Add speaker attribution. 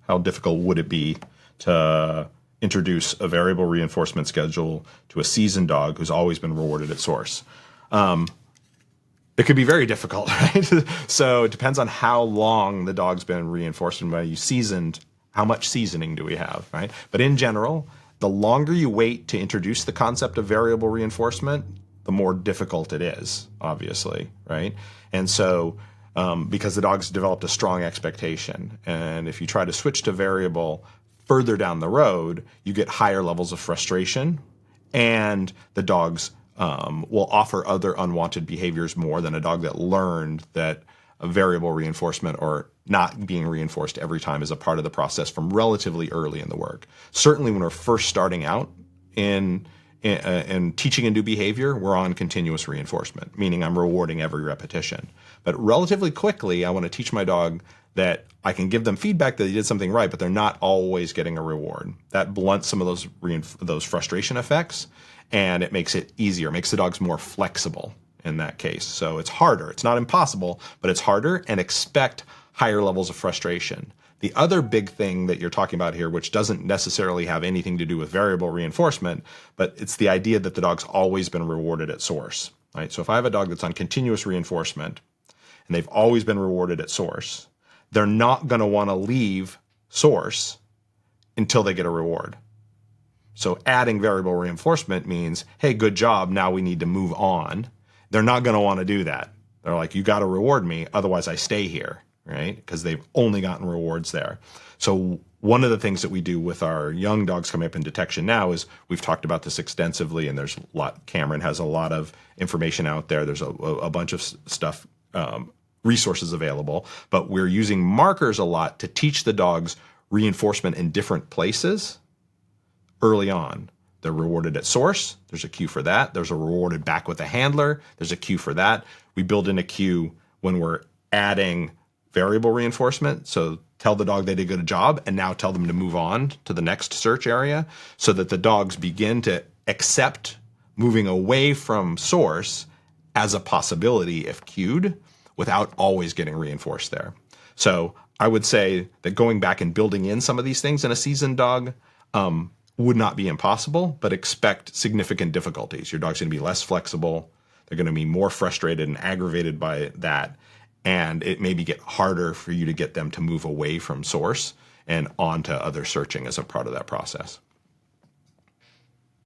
Speaker 1: How difficult would it be to introduce a variable reinforcement schedule to a seasoned dog who's always been rewarded at source? It could be very difficult, right? So it depends on how long the dog's been reinforced and when you seasoned, how much seasoning do we have, right? But in general, the longer you wait to introduce the concept of variable reinforcement, the more difficult it is, obviously, right? And so because the dog's developed a strong expectation, and if you try to switch to variable further down the road, you get higher levels of frustration, and the dogs will offer other unwanted behaviors more than a dog that learned that a variable reinforcement or not being reinforced every time is a part of the process from relatively early in the work. Certainly when we're first starting out in teaching a new behavior, we're on continuous reinforcement, meaning I'm rewarding every repetition. But relatively quickly, I want to teach my dog that I can give them feedback that they did something right, but they're not always getting a reward. That blunts some of those frustration effects, and it makes it easier, makes the dogs more flexible in that case. So it's harder. It's not impossible, but it's harder, and expect higher levels of frustration. The other big thing that you're talking about here, which doesn't necessarily have anything to do with variable reinforcement, but it's the idea that the dog's always been rewarded at source, right? So if I have a dog that's on continuous reinforcement and they've always been rewarded at source, they're not going to want to leave source until they get a reward. So adding variable reinforcement means, hey, good job, now we need to move on. They're not going to want to do that. They're like, you got to reward me, otherwise I stay here, right? Because they've only gotten rewards there. So one of the things that we do with our young dogs coming up in detection now is, we've talked about this extensively, and there's a lot, Cameron has a lot of information out there. There's a bunch of stuff, resources available, but we're using markers a lot to teach the dogs reinforcement in different places early on. They're rewarded at source. There's a cue for that. There's a rewarded back with a handler. There's a cue for that. We build in a cue when we're adding variable reinforcement. So tell the dog they did a good job, and now tell them to move on to the next search area, so that the dogs begin to accept moving away from source as a possibility if cued, without always getting reinforced there. So I would say that going back and building in some of these things in a seasoned dog would not be impossible, but expect significant difficulties. Your dog's going to be less flexible. They're going to be more frustrated and aggravated by that. And it maybe get harder for you to get them to move away from source and onto other searching as a part of that process.